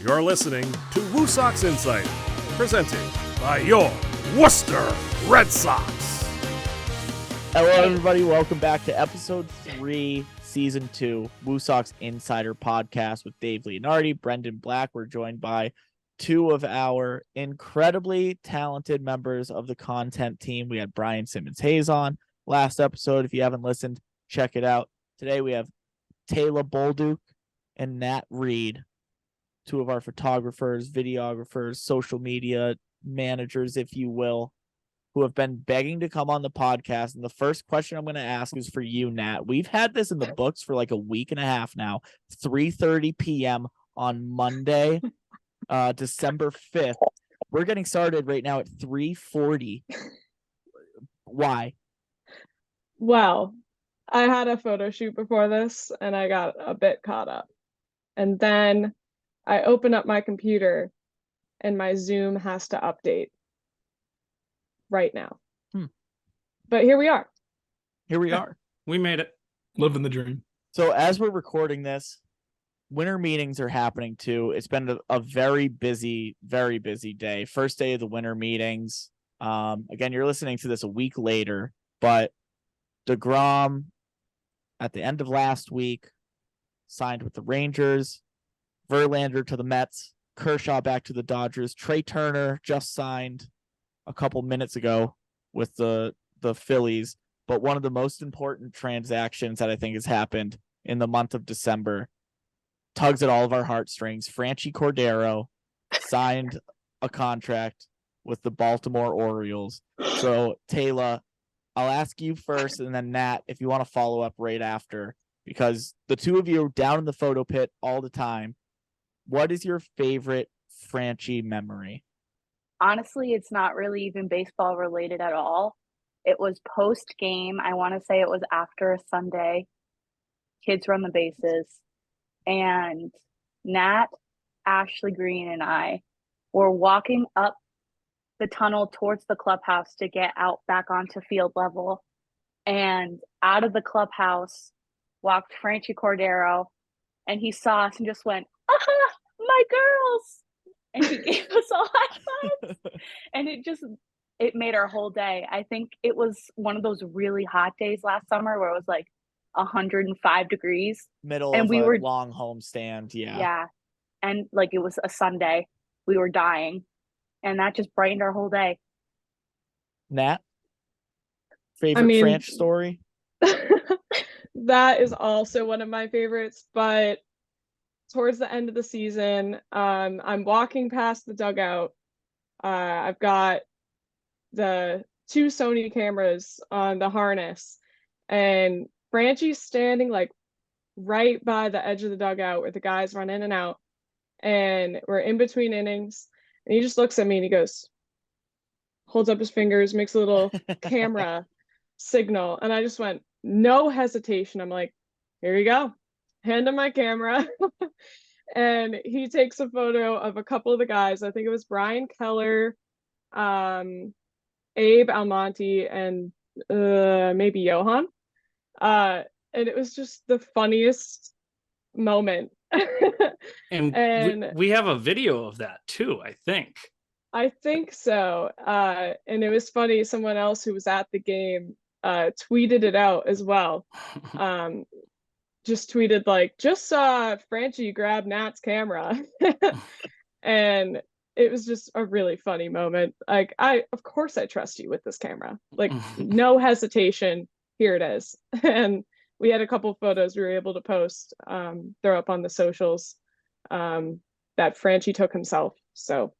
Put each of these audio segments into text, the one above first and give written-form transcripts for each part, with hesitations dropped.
You're listening to WooSox Insight, presented by your Worcester Red Sox. Hello, everybody. Welcome back to episode 3, season 2, WooSox Insider Podcast with Dave Leonardi, Brendan Black. We're joined by two of our incredibly talented members of the content team. We had Brian Simmons-Hayes on last episode. If you haven't listened, check it out. Today we have Tayla Bolduc and Nat Reid, two of our photographers, videographers, social media managers, if you will, who have been begging to come on the podcast. And the first question I'm going to ask is for you, Nat. We've had this in the books for like a week and a half now, 3:30 p.m. on Monday, December 5th. We're getting started right now at 3:40. Why? Well, I had a photo shoot before this and I got a bit caught up. And then I open up my computer and my Zoom has to update right now. But here we are. Here we are. We made it. Living the dream. So as we're recording this, winter meetings are happening too. It's been a very busy day. First day of the winter meetings. Again, you're listening to this a week later, but DeGrom at the end of last week signed with the Rangers, Verlander to the Mets, Kershaw back to the Dodgers, Trey Turner just signed a couple minutes ago with the Phillies. But one of the most important transactions that I think has happened in the month of December tugs at all of our heartstrings. Franchy Cordero signed a contract with the Baltimore Orioles. So, Tayla, I'll ask you first, and then Nat, if you want to follow up right after, because the two of you are down in the photo pit all the time. What is your favorite Franchy memory? Honestly, it's not really even baseball related at all. It was post game. I want to say it was after a Sunday. Kids run the bases. And Nat, Ashley Green, and I were walking up the tunnel towards the clubhouse to get out back onto field level. And out of the clubhouse walked Franchy Cordero. And he saw us and just went, "Ah, my girls!" And he gave us all high fives. And it made our whole day. I think it was one of those really hot days last summer where it was like 105 degrees. Middle and of we a were long homestand, yeah. Yeah. And like it was a Sunday. We were dying. And that just brightened our whole day. Nat? Favorite Franch story? That is also one of my favorites, but towards the end of the season, I'm walking past the dugout. I've got the two Sony cameras on the harness, and Franchy's standing like right by the edge of the dugout where the guys run in and out, and we're in between innings, and he just looks at me and he goes, holds up his fingers, makes a little camera signal, and I just went, no hesitation. I'm like, here you go. Hand him my camera. And he takes a photo of a couple of the guys. I think it was Brian Keller, Abe Almonte, and maybe Johan. And it was just the funniest moment. And we have a video of that too, I think. I think so. And it was funny. Someone else who was at the game tweeted it out as well. Just tweeted like, just saw Franchy grab Nat's camera. And it was just a really funny moment. Like, of course I trust you with this camera. Like, no hesitation. Here it is. And we had a couple photos we were able to post, throw up on the socials, that Franchy took himself. So.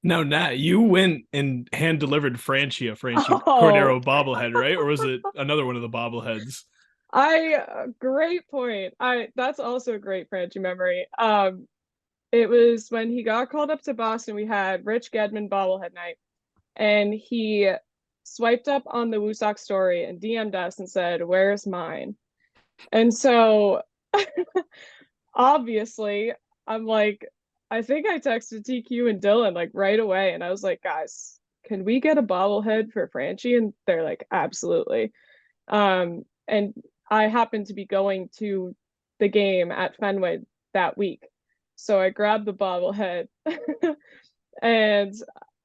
No, Nat, you went and hand delivered Franchy a Franchy Cordero bobblehead, right? Or was it another one of the bobbleheads? Great point. That's also a great Franchy memory. It was when he got called up to Boston. We had Rich Gedman bobblehead night, and he swiped up on the WooSox story and DM'd us and said, "Where's mine?" And so obviously I'm like, I think I texted TQ and Dylan like right away, and I was like, guys, can we get a bobblehead for Franchy? And they're like, absolutely. And I happened to be going to the game at Fenway that week. So I grabbed the bobblehead and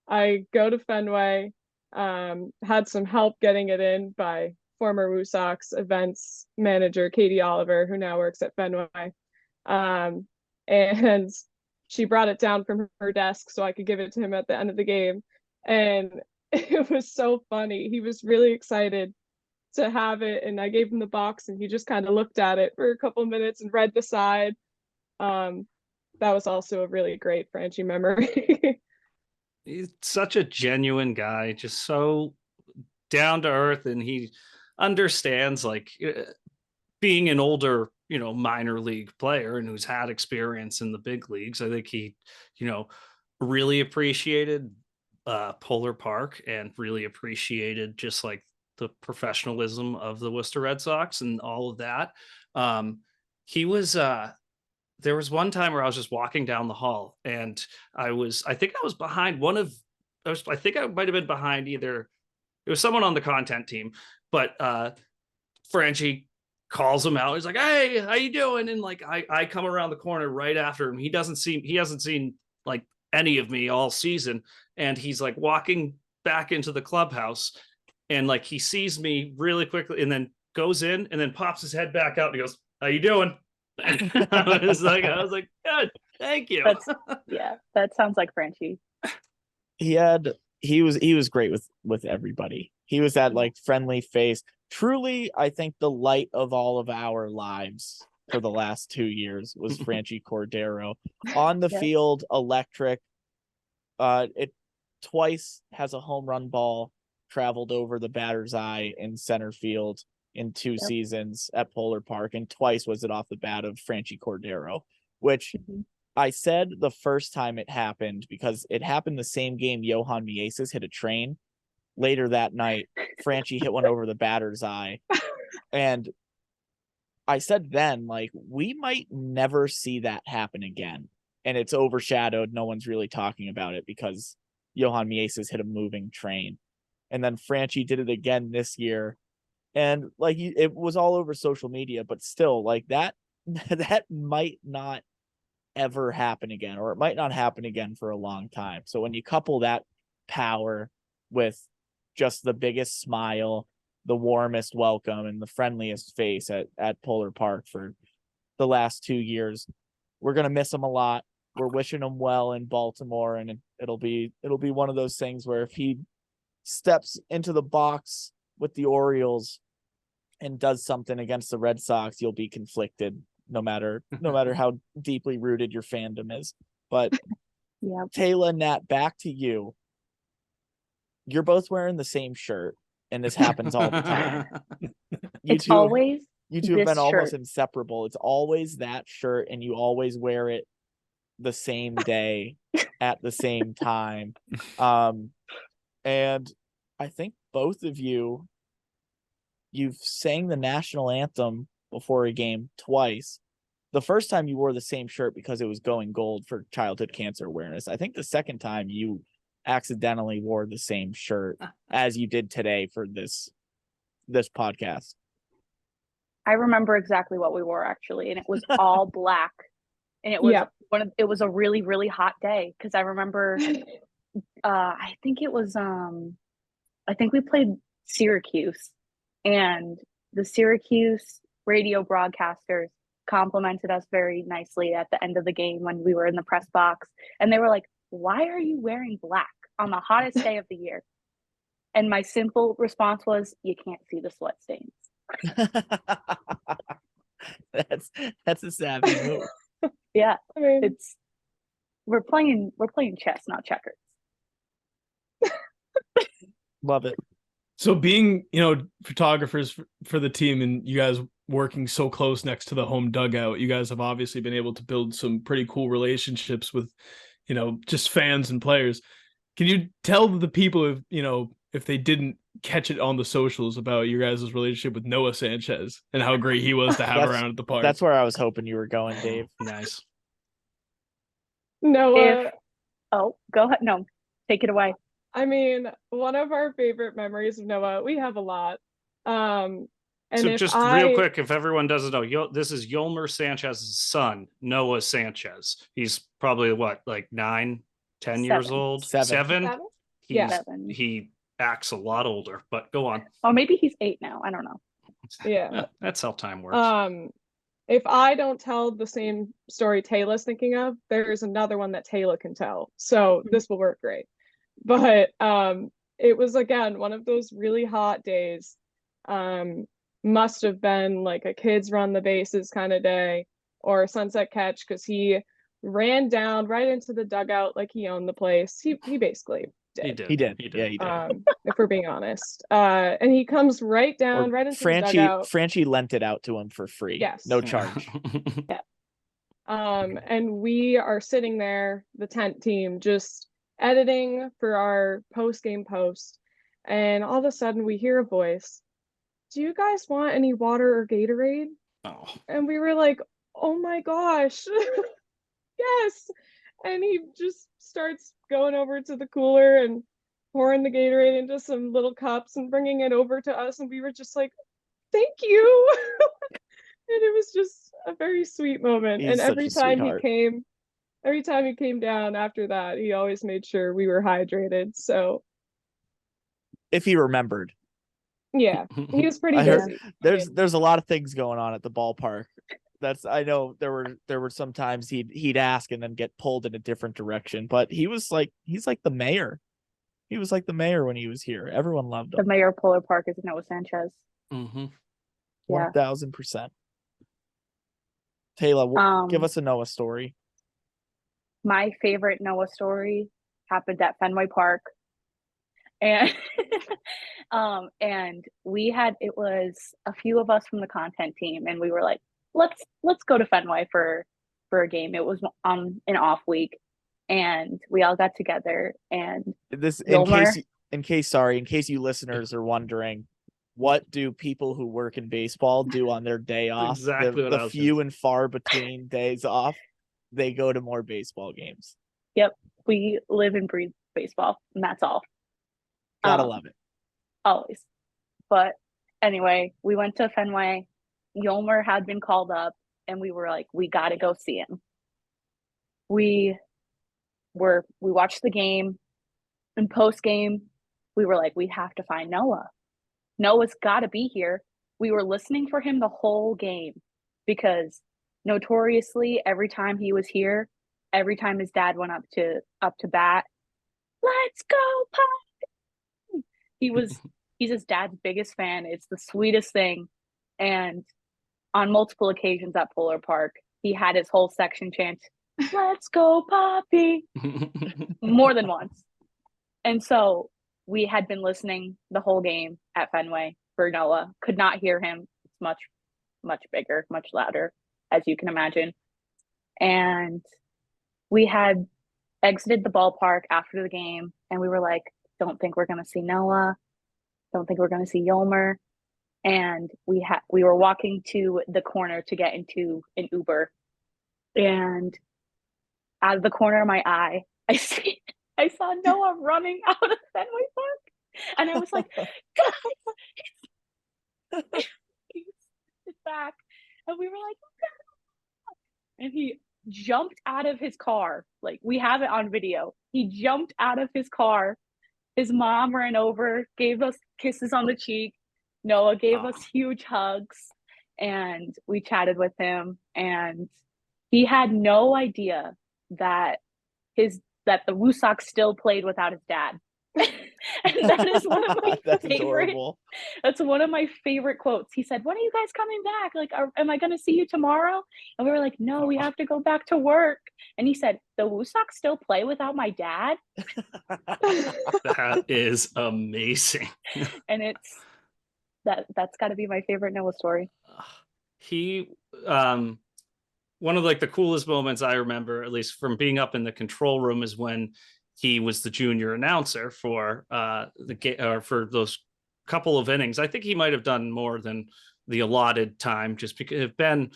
I go to Fenway, had some help getting it in by former WooSox events manager Katie Oliver, who now works at Fenway. And she brought it down from her desk so I could give it to him at the end of the game. And it was so funny. He was really excited to have it, and I gave him the box, and he just kind of looked at it for a couple minutes and read the side. That was also a really great Franchi memory. He's such a genuine guy, just so down to earth, and he understands like being an older, minor league player and who's had experience in the big leagues. I think he, really appreciated Polar Park and really appreciated just like the professionalism of the Worcester Red Sox and all of that. He was there was one time where I was just walking down the hall, and I think I was behind I think I might have been behind either, it was someone on the content team, but Franchi calls him out. He's like, "Hey, how you doing?" And like, I come around the corner right after him. He hasn't seen like any of me all season. And he's like walking back into the clubhouse, and like, he sees me really quickly and then goes in and then pops his head back out and he goes, "How you doing?" I was like, "Good, thank you." That sounds like Franchi. He was great with everybody. He was that like friendly face. Truly, I think the light of all of our lives for the last 2 years was Franchi Cordero. On the field, electric. It twice has a home run ball traveled over the batter's eye in center field in 2 seasons at Polar Park, and twice was it off the bat of Franchi Cordero, which I said the first time it happened because it happened the same game Johan Mieses hit a train. Later that night, Franchi hit one over the batter's eye. And I said then, like, we might never see that happen again. And it's overshadowed. No one's really talking about it because Johan Mieses hit a moving train. And then Franchi did it again this year. And like, it was all over social media, but still, like, that might not ever happen again, or it might not happen again for a long time. So when you couple that power with just the biggest smile, the warmest welcome, and the friendliest face at Polar Park for the last 2 years, we're gonna miss him a lot. We're wishing him well in Baltimore, and it'll be one of those things where if he steps into the box with the Orioles and does something against the Red Sox, you'll be conflicted no matter how deeply rooted your fandom is. But Tayla and Nat, back to you. You're both wearing the same shirt, and this happens all the time. You two have been almost inseparable. It's always that shirt, and you always wear it the same day at the same time. And I think both of you've sang the national anthem before a game twice. The first time you wore the same shirt because it was going gold for childhood cancer awareness. I think the second time you accidentally wore the same shirt as you did today for this podcast. I remember exactly what we wore, actually, and it was all black. And it was it was a really, really hot day, because I remember I think we played Syracuse, and the Syracuse radio broadcasters complimented us very nicely at the end of the game when we were in the press box, and they were like, "Why are you wearing black on the hottest day of the year?" And my simple response was, "You can't see the sweat stains." That's a savvy move. Yeah, we're playing chess, not checkers. Love it. So being, photographers for the team, and you guys working so close next to the home dugout, you guys have obviously been able to build some pretty cool relationships with, just fans and players. Can you tell the people if they didn't catch it on the socials about your guys' relationship with Noah Sanchez and how great he was to have around at the park? That's where I was hoping you were going, Dave. Nice. Noah. Go ahead. No, take it away. I mean, one of our favorite memories of Noah, we have a lot. And So if just real quick, if everyone doesn't know, this is Yolmer Sanchez's son, Noah Sanchez. He's probably what, like 9, 10 years 7. old? 7. 7? Yeah. 7. He acts a lot older, but go on. Oh, maybe he's 8 now. I don't know. Yeah. That's how time works. If I don't tell the same story Tayla's thinking of, there's another one that Tayla can tell. So this will work great. But it was, again, one of those really hot days. Must have been like a kids run the bases kind of day or a sunset catch, because he ran down right into the dugout like he owned the place. He basically did. He did. Yeah, he did. If we're being honest. And he comes right down, right into the dugout. Franchi lent it out to him for free. Yes. No charge. Yeah. And we are sitting there, the tent team, just editing for our post-game post. And all of a sudden we hear a voice. Do you guys want any water or Gatorade? Oh. And we were like, oh my gosh. Yes. And he just starts going over to the cooler and pouring the Gatorade into some little cups and bringing it over to us. And we were just like, thank you. And it was just a very sweet moment. He's and such every a time sweetheart. every time he came down after that, he always made sure we were hydrated. So If he remembered. yeah, he was pretty I heard busy. there's a lot of things going on at the ballpark. I know there were some times he'd ask and then get pulled in a different direction, but he's like the mayor. He was like the mayor when he was here. Everyone loved The him. mayor of Polar Park is Noah Sanchez. Mm-hmm. Yeah. 1000%. Tayla, give us a Noah story. My favorite Noah story happened at Fenway Park. And and it was a few of us from the content team, and we were like, let's go to Fenway for a game. It was on an off week, and we all got together. And In case you listeners are wondering, what do people who work in baseball do on their day off? Exactly what I the was few and far between days off, they go to more baseball games. Yep, we live and breathe baseball, and that's all. Gotta love it. Always. But anyway, we went to Fenway. Yolmer had been called up, and we were like, we got to go see him. We watched the game, and post game, we were like, we have to find Noah. Noah's got to be here. We were listening for him the whole game, because notoriously, every time he was here, every time his dad went up to bat, let's go, Pop! He's his dad's biggest fan. It's the sweetest thing. And on multiple occasions at Polar Park, he had his whole section chant, let's go, Poppy, more than once. And so we had been listening the whole game at Fenway for Noah. Could not hear him. It's much, much bigger, much louder, as you can imagine. And we had exited the ballpark after the game, and we were like, don't think we're going to see Noah. Don't think we're going to see Yolmer. And we were walking to the corner to get into an Uber. And out of the corner of my eye, I saw Noah running out of Fenway Park. And I was like, guys, he's back. And we were like, no. And he jumped out of his car. Like, we have it on video. He jumped out of his car. His mom ran over, gave us kisses on the cheek. Noah gave us huge hugs, and we chatted with him. And he had no idea that the WooSox still played without his dad. And that is one of my that's one of my favorite quotes. He said, when are you guys coming back? Like, am I going to see you tomorrow? And we were like, no, we have to go back to work. And he said, the WooSox still play without my dad? That is amazing. And that's got to be my favorite Noah story. He one of like the coolest moments I remember, at least from being up in the control room, is when he was the junior announcer for the game, or for those couple of innings. I think he might have done more than the allotted time, just because Ben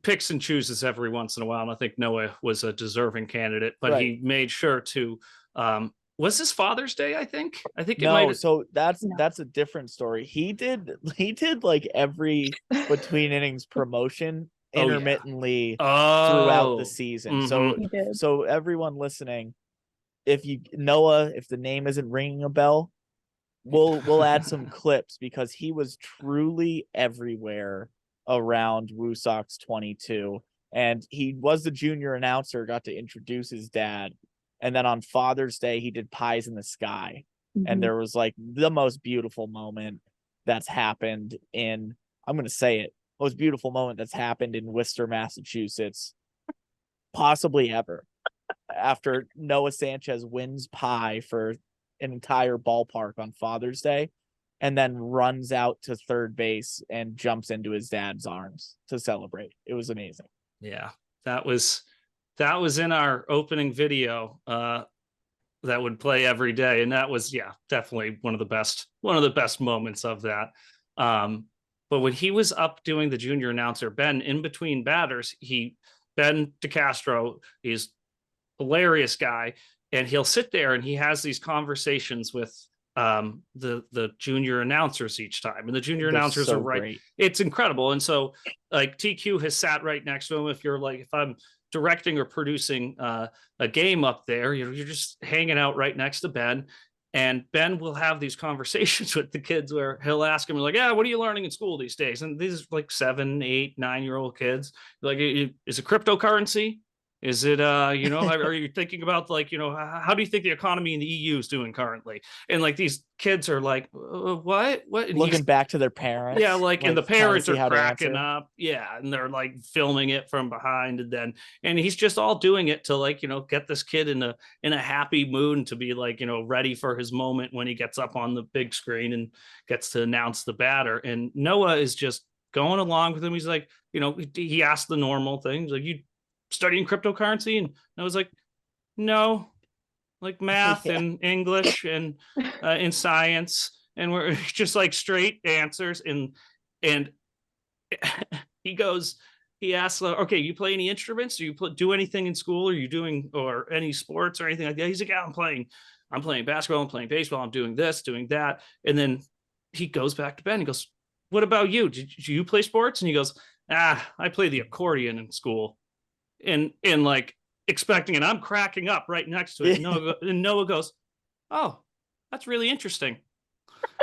picks and chooses every once in a while, and I think Noah was a deserving candidate, but he made sure to was this Father's Day? I think it No, might. so that's No. a different story. He did like every between innings promotion Oh, yeah. intermittently Oh, throughout the season. So He did. so everyone listening, if the name isn't ringing a bell, we'll add some clips because he was truly everywhere around WooSox 22, and he was the junior announcer, got to introduce his dad, and then on Father's Day he did Pies in the Sky, and Mhm. there was like the most beautiful moment that's happened in, I'm gonna say it, most beautiful moment that's happened in Worcester, Massachusetts, possibly ever. After Noah Sanchez wins pie for an entire ballpark on Father's Day, and then runs out to third base and jumps into his dad's arms to celebrate. It was amazing. Yeah, that was in our opening video that would play every day, and that was, yeah, definitely one of the best moments of that. But when he was up doing the junior announcer, Ben, in between batters, Ben DeCastro, he's hilarious guy, and he'll sit there and he has these conversations with the junior announcers each time, and the junior They're announcers so are right. great. It's incredible. And so like TQ has sat right next to him. If I'm directing or producing a game up there, you're just hanging out right next to Ben, and Ben will have these conversations with the kids where he'll ask him like, yeah, what are you learning in school these days? And these like 7, 8, 9-year-old kids, like, is it cryptocurrency? Is it, are you thinking about like, how do you think the economy in the EU is doing currently? And like these kids are like, what? And Looking back to their parents. yeah, like, and the trying to parents see are how to cracking answer. up. Yeah. And they're like filming it from behind. And he's just all doing it to like, get this kid in a happy mood and to be like, ready for his moment when he gets up on the big screen and gets to announce the batter. And Noah is just going along with him. He's like, he asked the normal things like, you studying cryptocurrency? And I was like, no, like math Yeah. and English and in science, and we're just like straight answers. And he asks, okay, you play any instruments? Do you do anything in school? Are you doing or any sports or anything like that? He's like, yeah, I'm playing basketball, I'm playing baseball, I'm doing this, doing that. And then he goes back to Ben. He goes, what about you? Did you play sports? And he goes, I play the accordion in school. And like expecting it, I'm cracking up right next to it. And Noah goes, oh, that's really interesting.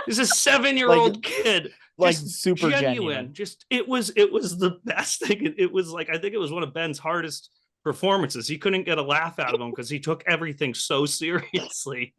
This is a 7-year-old kid, like super genuine. Just it was the best thing. It was like, I think it was one of Ben's hardest performances. He couldn't get a laugh out of him because he took everything so seriously.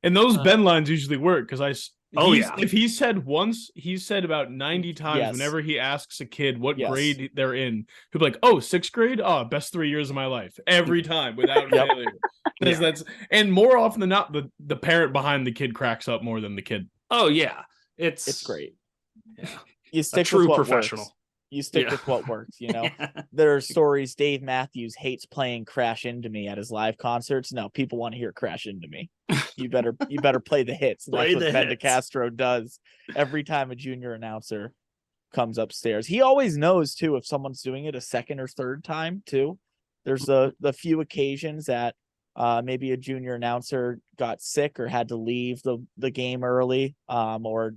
And those Ben lines usually work because if he said once, he's said about 90 times. Yes. Whenever he asks a kid what Yes. grade they're in, he'll be like, oh, 6th grade? Oh, best 3 years of my life. Every time without Yep. failure. That's and more often than not, the parent behind the kid cracks up more than the kid. Oh yeah. It's great. Yeah. You stick true with what professional. Works. You stick Yeah. with what works, Yeah. There are stories Dave Matthews hates playing Crash Into Me at his live concerts. No, people want to hear Crash Into Me. You better play the hits. And Play that's what the Ben hits. DeCastro does every time a junior announcer comes upstairs. He always knows too if someone's doing it a second or third time too. There's the few occasions that maybe a junior announcer got sick or had to leave the game early, or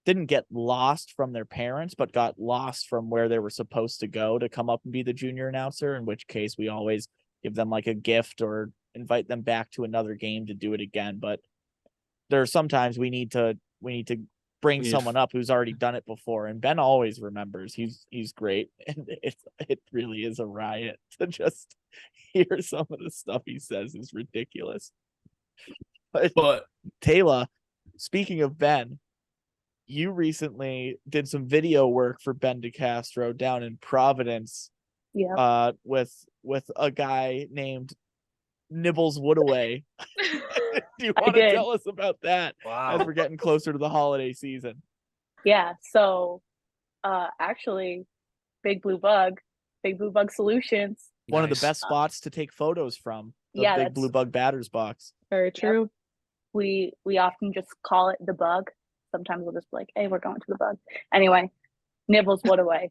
didn't get lost from their parents, but got lost from where they were supposed to go to come up and be the junior announcer, in which case we always give them like a gift or invite them back to another game to do it again. But there are sometimes we need to bring someone up who's already done it before, and Ben always remembers. He's great, and it really is a riot to just hear some of the stuff he says is ridiculous. But Tayla, speaking of Ben, you recently did some video work for Ben DeCastro down in Providence. Yeah. With a guy named Nibbles Woodaway. Do you I want to did. tell us about that Wow. as we're getting closer to the holiday season? Yeah. So actually Big Blue Bug Solutions. One of the Nice. best spots to take photos from. The Yeah, Big that's- Blue Bug batter's box. Very true. We often just call it the Bug. Sometimes we'll just be like, hey, we're going to the Bug. Anyway, Nibbles Woodaway.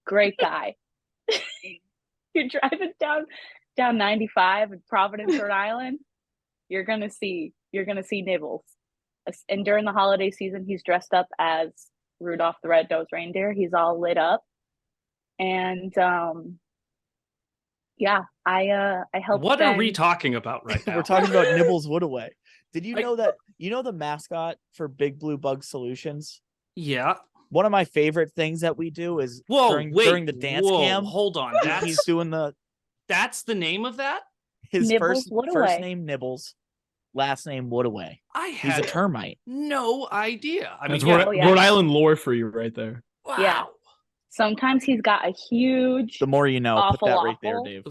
Great guy. You're driving down 95 in Providence, Rhode Island. you're gonna see Nibbles. And during the holiday season, he's dressed up as Rudolph the Red-Nosed Reindeer. He's all lit up, and yeah, I helped. What are we Ben. talking about right now? We're talking about Nibbles Woodaway. Did you know that? You know the mascot for Big Blue Bug Solutions? Yeah. One of my favorite things that we do is during the dance cam. Hold on. He's doing that's the name of that? his Nibbles first Woodaway. name Nibbles, last name Woodaway. He's He's a termite. no idea. I mean, That's yeah. Rhode Island lore for you right there. wow. Yeah. Sometimes he's got a huge. The more you know. Put Awful, that right there, awful. Dave.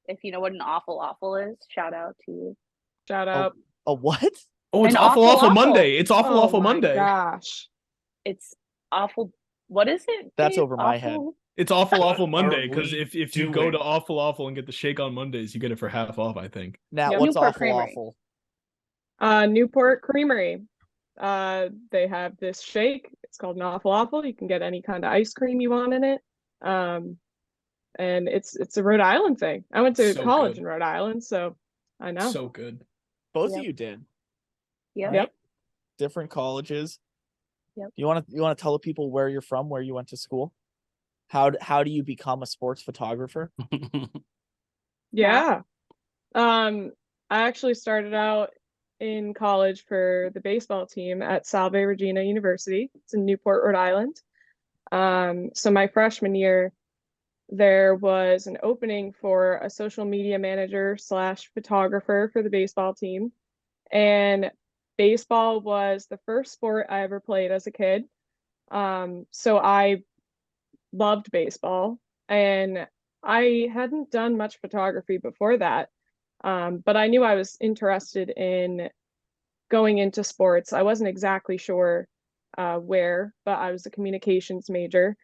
If you know what an awful is, shout out to you. Shout out. A what? Oh, it's An awful awful. Monday. It's awful my Monday. Gosh. It's awful. What is it? That's Dave? over my head. It's awful What Monday are because we if you go doing? to awful and get the shake on Mondays, you get it for half off, I think. Now, Yep. what's Newport awful? Creamery. Newport Creamery. They have this shake. It's called an awful. You can get any kind of ice cream you want in it. And it's a Rhode Island thing. I went to So college good. in Rhode Island, so I know. So good. Both Yep. of you did. Yep. Yep. Different colleges. Yep. You want to tell the people where you're from, where you went to school? How do you become a sports photographer? Yeah. I actually started out in college for the baseball team at Salve Regina University. It's in Newport, Rhode Island. So my freshman year, there was an opening for a social media manager / photographer for the baseball team. And baseball was the first sport I ever played as a kid. So I loved baseball, and I hadn't done much photography before that. But I knew I was interested in going into sports. I wasn't exactly sure where, but I was a communications major.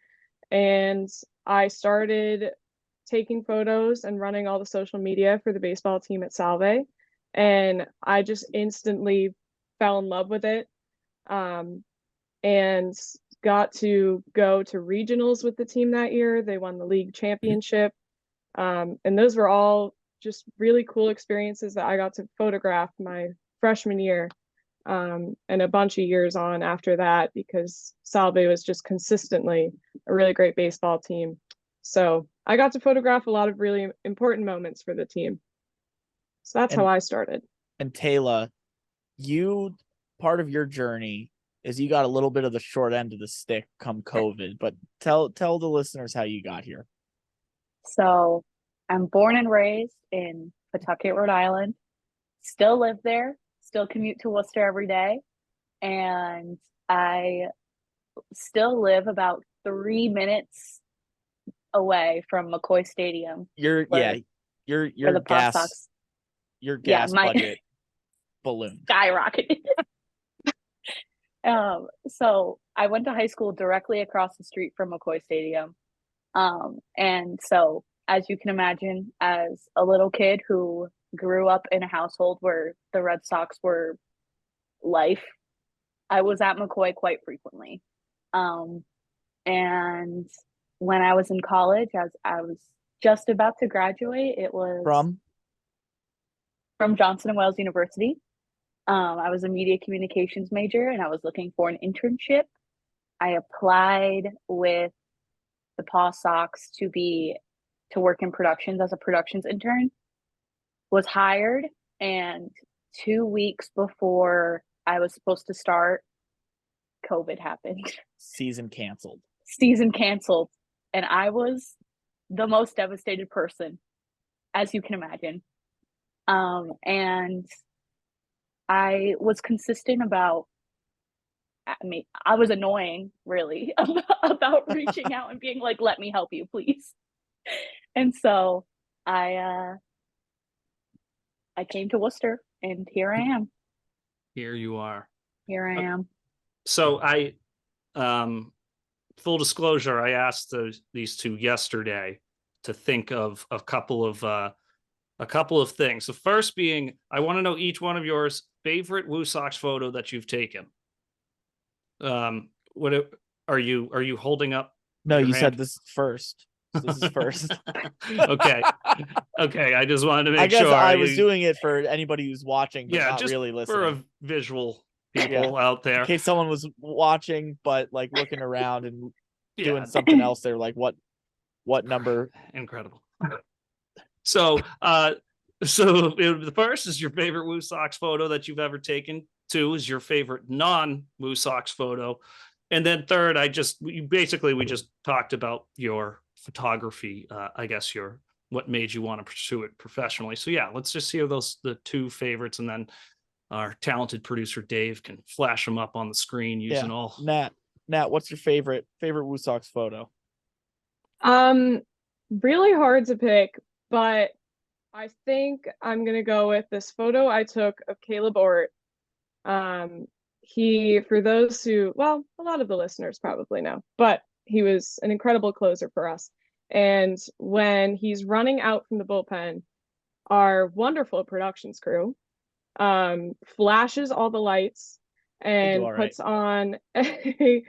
And I started taking photos and running all the social media for the baseball team at Salve. And I just instantly fell in love with it. And got to go to regionals with the team that year. They won the league championship. And those were all just really cool experiences that I got to photograph my freshman year. And a bunch of years on after that, because Salve was just consistently a really great baseball team. So I got to photograph a lot of really important moments for the team. So that's how I started. And Tayla, part of your journey is you got a little bit of the short end of the stick come COVID, but tell the listeners how you got here. So I'm born and raised in Pawtucket, Rhode Island. Still live there. Still commute to Worcester every day. And I still live about 3 minutes away from McCoy Stadium. Your the Paw Sox. Your gas budget balloon skyrocketed. So I went to high school directly across the street from McCoy Stadium. And so, as you can imagine, as a little kid who grew up in a household where the Red Sox were life, I was at McCoy quite frequently. And when I was in college, as I was just about to graduate, it was from Johnson and Wales University. I was a media communications major, and I was looking for an internship. I applied with the Paw Sox to work in productions as a productions intern, was hired, and 2 weeks before I was supposed to start, COVID happened. Season canceled. And I was the most devastated person, as you can imagine. And I was consistent about, I was annoying, really, about reaching out and being like, let me help you, please. And so I came to Worcester, and here I am. Here you are. Here I am. So full disclosure, I asked these two yesterday to think of a couple of things. The first being, I want to know each one of yours favorite WooSox photo that you've taken. Are you holding up? No, your you hand? said this first. This is first. Okay. Okay. I just wanted to make I guess sure. I was doing it for anybody who's watching, but yeah, not just really for listening. a visual people out there. In case someone was watching, but like looking around and Yeah. doing something else, they're like, what number? Incredible. So, so the first is your favorite WooSox photo that you've ever taken. 2 is your favorite non-WooSox photo. And then third, we just talked about your photography. I guess what made you want to pursue it professionally. So yeah, let's just hear the 2 favorites, and then our talented producer Dave can flash them up on the screen using all. Nat, what's your favorite WooSox photo? Really hard to pick, but I think I'm gonna go with this photo I took of Caleb Ort. He, for those who, well, a lot of the listeners probably know, but he was an incredible closer for us. And when he's running out from the bullpen, our wonderful productions crew flashes all the lights and puts on a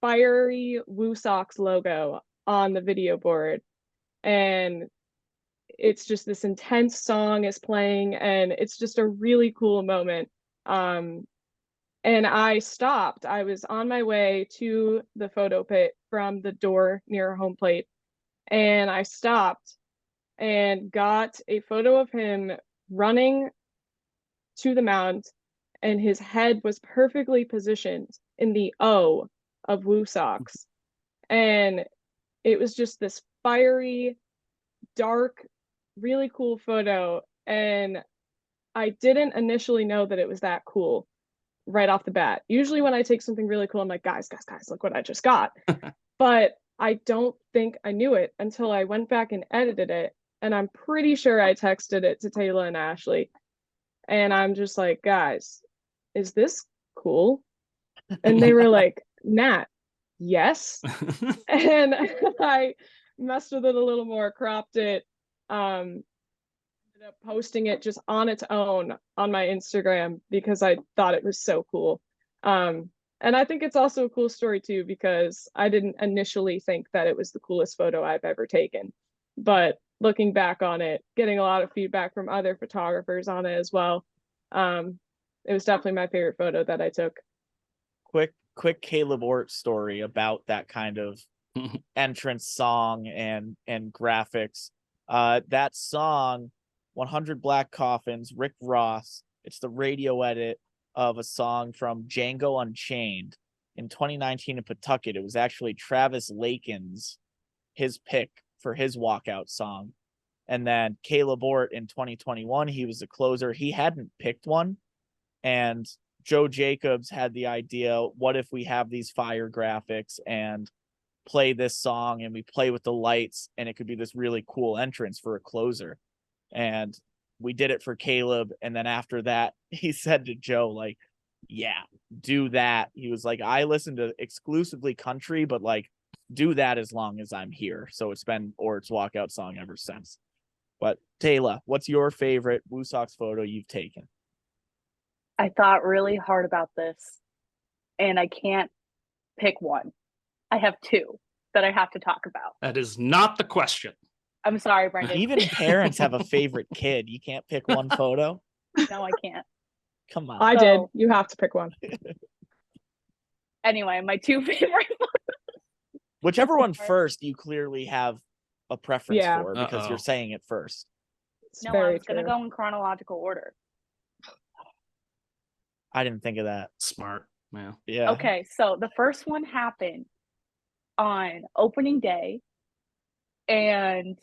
fiery WooSox logo on the video board, and it's just this intense song is playing, and it's just a really cool moment. And I stopped. I was on my way to the photo pit from the door near home plate, and I stopped and got a photo of him running to the mound, and his head was perfectly positioned in the O of WooSox. And it was just this fiery, dark, really cool photo. And I didn't initially know that it was that cool right off the bat. Usually when I take something really cool, I'm like, guys, look what I just got. But I don't think I knew it until I went back and edited it. And I'm pretty sure I texted it to Tayla and Ashley. And I'm just like, guys, is this cool? And they were like, Nat, yes. And I messed with it a little more, cropped it, ended up posting it just on its own on my Instagram because I thought it was so cool. And I think it's also a cool story too, because I didn't initially think that it was the coolest photo I've ever taken. But looking back on it, getting a lot of feedback from other photographers on it as well, it was definitely my favorite photo that I took. Quick Caleb Ort story about that kind of entrance song and graphics. That song, 100 Black Coffins, Rick Ross, it's the radio edit of a song from Django Unchained in 2019 in Pawtucket. It was actually Travis Lakin's his pick for his walkout song. And then Caleb Ort in 2021, he was a closer. He hadn't picked one. And Joe Jacobs had the idea, what if we have these fire graphics and play this song and we play with the lights and it could be this really cool entrance for a closer. And we did it for Caleb. And then after that, he said to Joe, like, yeah, do that. He was like, I listen to exclusively country, but like, do that as long as I'm here. So it's been Ort's walkout song ever since. But Tayla, what's your favorite WooSox photo you've taken? I thought really hard about this, and I can't pick one. I have 2 that I have to talk about. That is not the question. I'm sorry, Brendan. Even parents have a favorite kid. You can't pick one photo? No, I can't. Come on. I did. You have to pick one. Anyway, my 2 favorite. Whichever one first, you clearly have a preference for because you're Uh-oh. saying it first. It's No, I very was going to true. go in chronological order. I didn't think of that. Smart. Yeah. Yeah. Okay, so the first one happened on opening day, and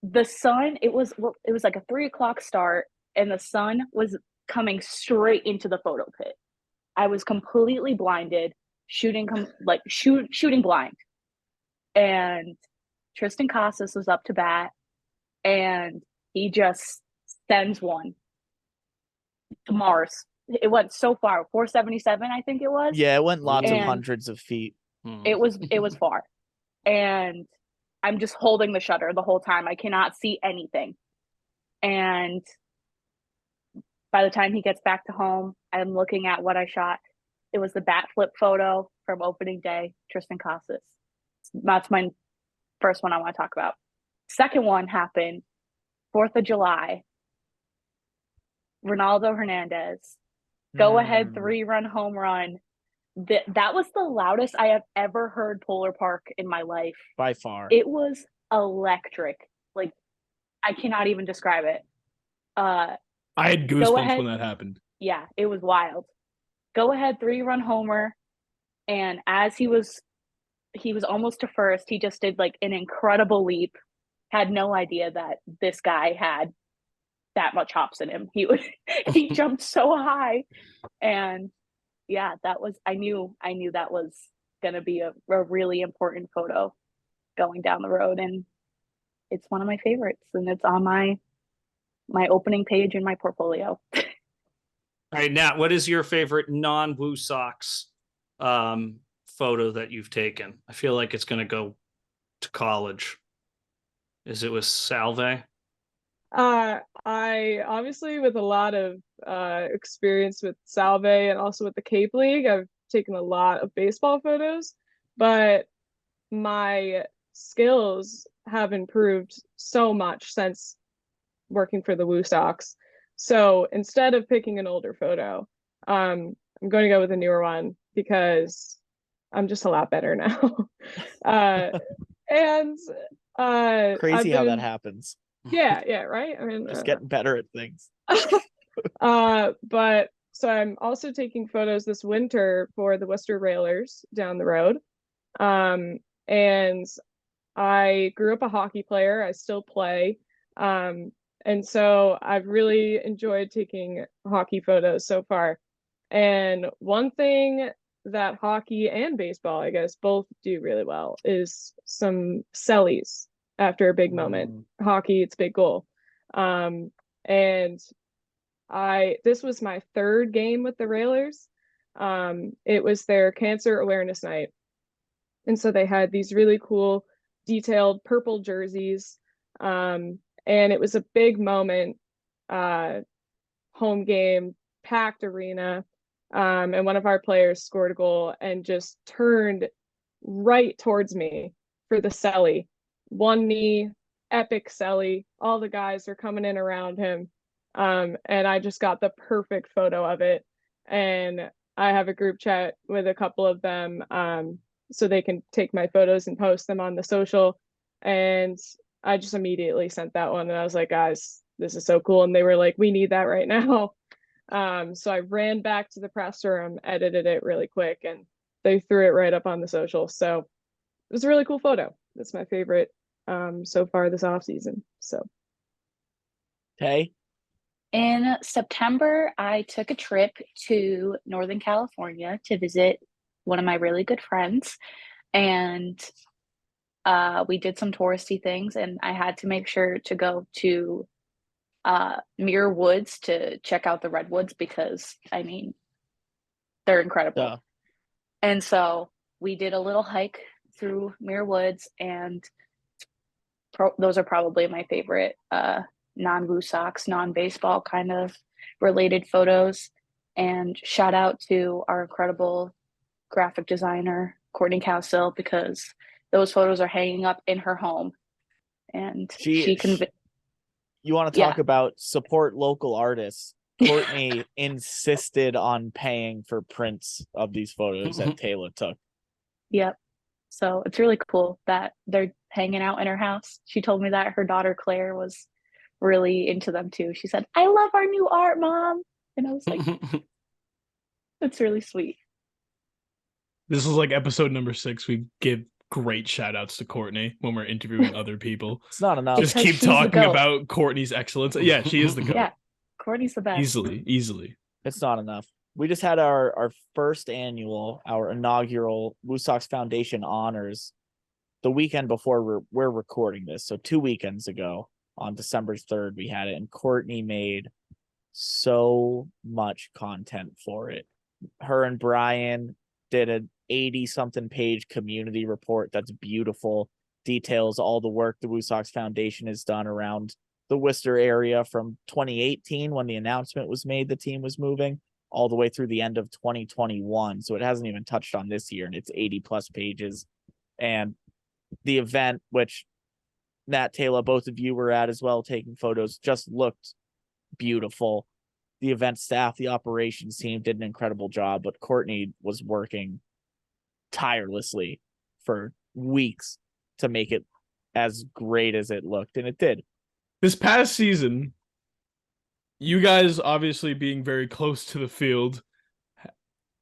the sun, it was like a 3:00 start, and the sun was coming straight into the photo pit. I was completely blinded, shooting blind. And Tristan Casas was up to bat, and he just sends one to Mars. It went so far, 477, I think it was. Yeah, it went lots of And hundreds of feet. It was far. And I'm just holding the shutter the whole time. I cannot see anything. And by the time he gets back to home, I'm looking at what I shot. It was the bat flip photo from opening day, Tristan Casas. That's my first one I want to talk about. Second one happened 4th of July. Ronaldo Hernandez, go ahead 3-run home run. That was the loudest I have ever heard Polar Park in my life. By far. It was electric. Like, I cannot even describe it. I had goosebumps when that happened. Yeah, it was wild. Go ahead 3-run homer. And as he was almost to first, he just did like an incredible leap. Had no idea that this guy had that much hops in him. He jumped so high. And yeah, I knew that was going to be a really important photo going down the road. And it's one of my favorites. And it's on my opening page in my portfolio. All right, Nat, what is your favorite non-WooSox photo that you've taken? I feel like it's going to go to college. Is it with Salve? I obviously, with a lot of experience with Salve and also with the Cape League, I've taken a lot of baseball photos, but my skills have improved so much since working for the WooSox. So instead of picking an older photo, I'm going to go with a newer one because I'm just a lot better now. Crazy how that happens. Yeah, right. I mean, just getting better at things. But so I'm also taking photos this winter for the Worcester Railers down the road. And I grew up a hockey player. I still play. And so I've really enjoyed taking hockey photos so far. And one thing that hockey and baseball, I guess, both do really well is some sellies after a big moment. Hockey, it's big goal. And this was my third game with the Railers. It was their cancer awareness night. And so they had these really cool detailed purple jerseys. And it was a big moment, home game, packed arena. And one of our players scored a goal and just turned right towards me for the celly. One knee, epic celly. All the guys are coming in around him. And I just got the perfect photo of it. And I have a group chat with a couple of them so they can take my photos and post them on the social. And I just immediately sent that one. And I was like, guys, this is so cool. And they were like, we need that right now. So I ran back to the press room, edited it really quick, and they threw it right up on the social. So it was a really cool photo. That's my favorite so far this off season. So Okay. In September, I took a trip to Northern California to visit one of my really good friends. And we did some touristy things, and I had to make sure to go to Muir Woods to check out the redwoods because, I mean, they're incredible. Yeah. And so we did a little hike through Muir Woods, and those are probably my favorite non-WooSox, non-baseball kind of related photos. And shout out to our incredible graphic designer, Courtney Cowsill, because those photos are hanging up in her home. And you want to talk about support local artists. Courtney insisted on paying for prints of these photos that Tayla took. Yep. So it's really cool that they're hanging out in her house. She told me that her daughter Claire was really into them too. She said, I love our new art, Mom. And I was like, that's really sweet. This is like episode number 6. We give great shout outs to Courtney when we're interviewing other people. It's not enough. Just keep talking about Courtney's excellence. Yeah, she is the GOAT. Yeah, Courtney's the best. Easily. It's not enough. We just had our our inaugural WooSox Foundation honors the weekend before we're recording this. So 2 weekends ago on December 3rd, we had it, and Courtney made so much content for it. Her and Brian did an 80-something page community report that's beautiful, details all the work the WooSox Foundation has done around the Worcester area from 2018 when the announcement was made the team was moving all the way through the end of 2021. So it hasn't even touched on this year, and it's 80 plus pages. And The event, which Nat, Tayla, both of you were at as well, taking photos, just looked beautiful. The event staff, the operations team did an incredible job, but Courtney was working tirelessly for weeks to make it as great as it looked, and it did. This past season, you guys obviously being very close to the field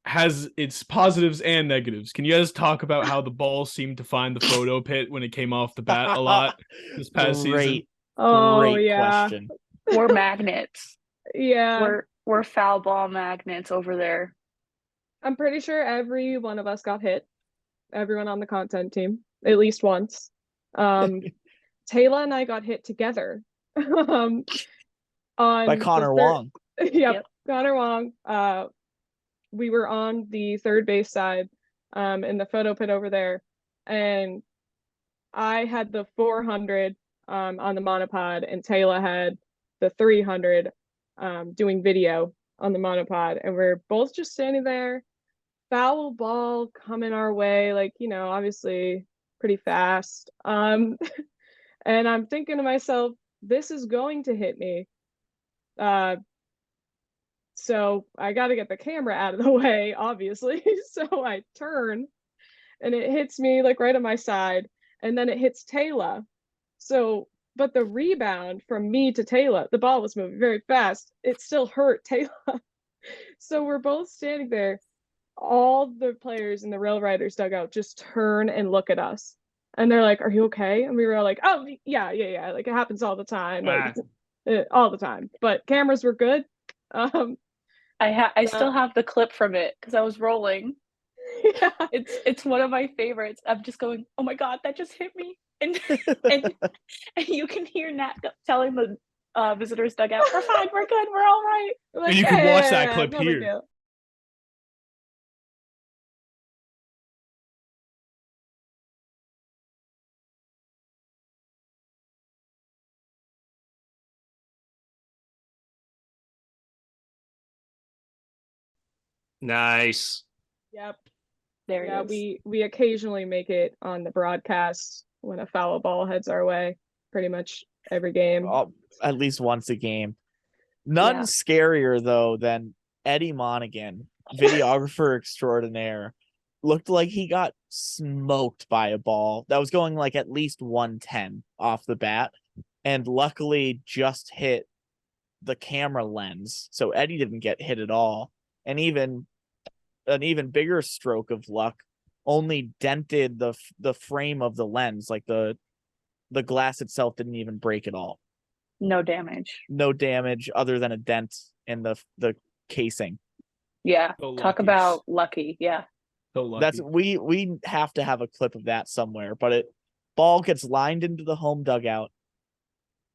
has its positives and negatives. Can you guys talk about how the ball seemed to find the photo pit when it came off the bat a lot this past season? Oh, Great yeah. question. We're magnets. Yeah. We're foul ball magnets over there. I'm pretty sure every one of us got hit. Everyone on the content team, at least once. Tayla and I got hit together. On By Connor Wong. Yep, Connor Wong. We were on the third base side, in the photo pit over there, and I had the 400 on the monopod, and Tayla had the 300 doing video on the monopod, and we're both just standing there. Foul ball coming our way, like, obviously pretty fast. And I'm thinking to myself, this is going to hit me. So I got to get the camera out of the way, obviously. So I turn and it hits me like right on my side, and then it hits Tayla. So, but the rebound from me to Tayla, the ball was moving very fast. It still hurt Tayla. So we're both standing there. All the players in the Rail Riders dugout just turn and look at us. And they're like, "Are you okay?" And we were like, "Oh, yeah. Like, it happens all the time. Like, all the time." But cameras were good. I still have the clip from it because I was rolling. Yeah. It's one of my favorites. I'm just going, "Oh my god, that just hit me!" And you can hear Nat telling the visitors dugout, "We're fine, we're good, we're all right." Like, And you can watch that clip no big here. deal. Nice. Yep. There Yeah, it is. we occasionally make it on the broadcast when a foul ball heads our way. Pretty much every game. At least once a game. None Yeah. scarier though than Eddie Monaghan, videographer extraordinaire, looked like he got smoked by a ball that was going like at least 110 off the bat, and luckily just hit the camera lens, so Eddie didn't get hit at all. And even an even bigger stroke of luck, only dented the frame of the lens, like the glass itself didn't even break at all. No damage. No damage other than a dent in the casing. Yeah. So Talk lucky. about lucky. Yeah. So lucky. That's we have to have a clip of that somewhere. But ball gets lined into the home dugout,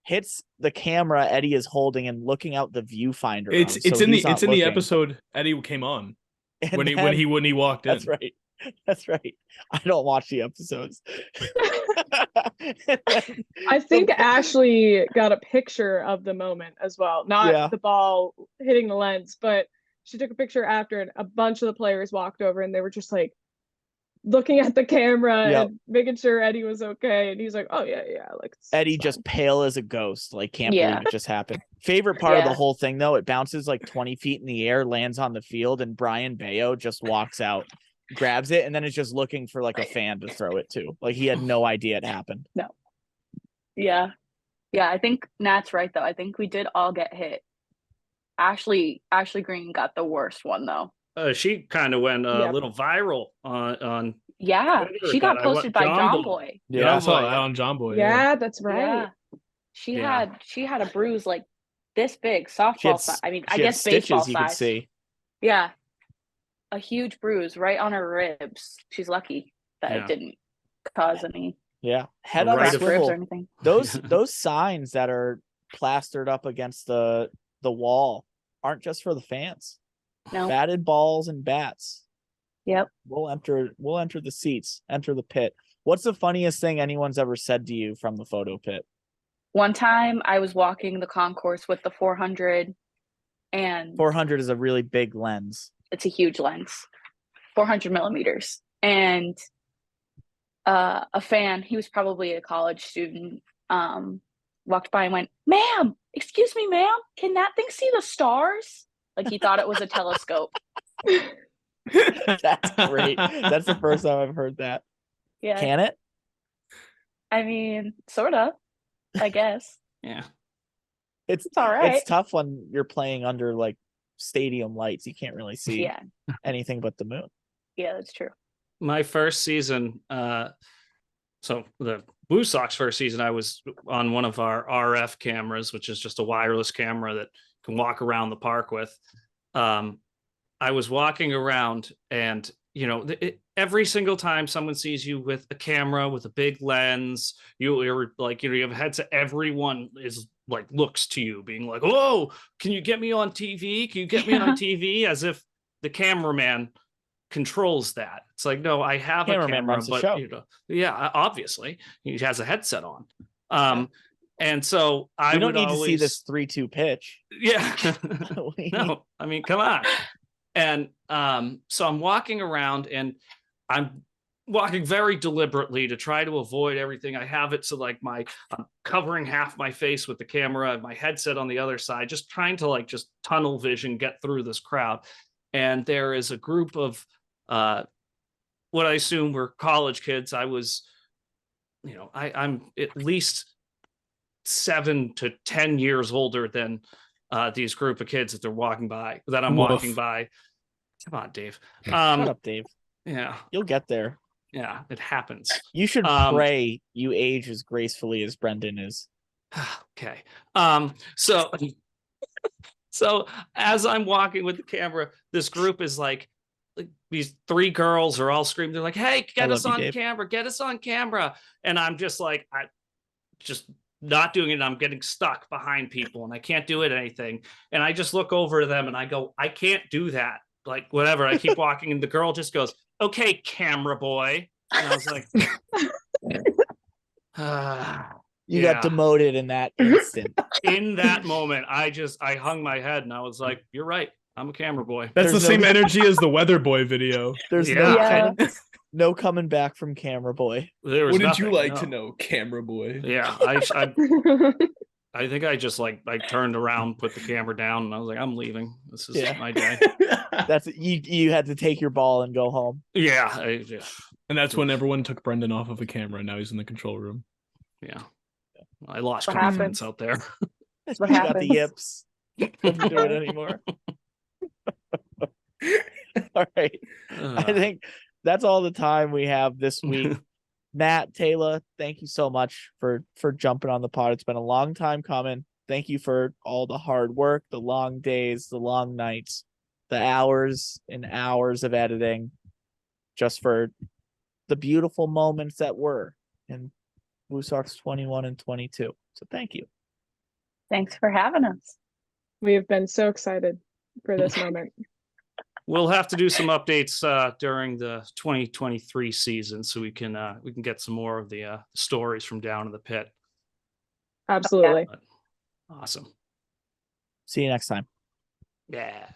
hits the camera Eddie is holding and looking out the viewfinder. It's in the episode Eddie came on when he walked in. That's right. That's right. I don't watch the episodes. I think Ashley got a picture of the moment as well. Not the ball hitting the lens, but she took a picture after, and a bunch of the players walked over and they were just like looking at the camera and making sure Eddie was okay. And he's like, "Oh yeah. Like, Eddie just pale as a ghost. Like, can't believe it just happened. Favorite part of the whole thing though, it bounces like 20 feet in the air, lands on the field, and Brian Bayo just walks out, grabs it, and then is just looking for like a fan to throw it to. Like, he had no idea it happened. No. Yeah. I think Nat's right though. I think we did all get hit. Ashley Green got the worst one though. She kind of went a little viral on Yeah, Twitter. she got posted by John Boy. Yeah, I saw that on John Boy. Yeah, that's right. Yeah. She had a bruise like this big, softball size. I mean, I guess baseball you size. Could see. Yeah, a huge bruise right on her ribs. She's lucky that it didn't cause any. Yeah, head on a ribs swivel. or anything. Those signs that are plastered up against the wall aren't just for the fans. No. Batted balls and bats. Yep. We'll enter the seats, enter the pit. What's the funniest thing anyone's ever said to you from the photo pit? One time I was walking the concourse with the 400, and 400 is a really big lens. It's a huge lens, 400 millimeters. And a fan, he was probably a college student, walked by and went, "Ma'am, excuse me, ma'am, can that thing see the stars?" Like he thought it was a telescope. That's great. That's the first time I've heard that. Yeah. Can it? I mean, sort of, I guess. Yeah. It's all right. It's tough when you're playing under like stadium lights. You can't really see Yeah. anything but the moon. Yeah, that's true. My first season, so the WooSox first season, I was on one of our RF cameras, which is just a wireless camera that can walk around the park with. I was walking around, and every single time someone sees you with a camera with a big lens, you're like, you have a headset, everyone is like looks to you being like, "Whoa, can you get me on TV? Can you get me on TV?" As if the cameraman controls that. It's like, no, I have a camera, runs the but show. yeah, obviously he has a headset on. And so we don't need to see this 3-2 pitch. Yeah. No, I mean, come on. And so I'm walking around, and I'm walking very deliberately to try to avoid everything. I have it so like I'm covering half my face with the camera, my headset on the other side, just trying to like just tunnel vision, get through this crowd. And there is a group of what I assume were college kids. I was, I'm at least 7 to 10 years older than these group of kids that I'm walking by. Come on, Dave. Shut up, Dave. Yeah. You'll get there. Yeah, it happens. You should pray you age as gracefully as Brendan is. Okay. So as I'm walking with the camera, this group is like these 3 girls are all screaming. They're like, "Hey, get us on camera, get us on camera." And I'm just like, I just not doing it. And I'm getting stuck behind people, and I can't do it anything. And I just look over to them and I go, "I can't do that." Like, whatever. I keep walking, and the girl just goes, "Okay, camera boy." And I was like, you got demoted in that instant. In that moment, I hung my head, and I was like, "You're right. I'm a camera boy." That's the same energy as the Weather Boy video. There's no coming back from camera boy. Wouldn't you like to know, camera boy? Yeah, I think I just I turned around, put the camera down, and I was like, "I'm leaving. This is my day." That's you had to take your ball and go home. Yeah, and that's when everyone took Brendan off of a camera, and now he's in the control room. Yeah, I lost confidence out there. That's what happened. Got the yips. Couldn't do it anymore. All right, I think that's all the time we have this week. Matt, Tayla, thank you so much for jumping on the pod. It's been a long time coming. Thank you for all the hard work, the long days, the long nights, the hours and hours of editing, just for the beautiful moments that were in WooSox 21 and 22. So thank you. Thanks for having us. We have been so excited for this moment. We'll have to do some updates during the 2023 season, so we can get some more of the stories from down in the pit. Absolutely. Awesome. See you next time. Yeah.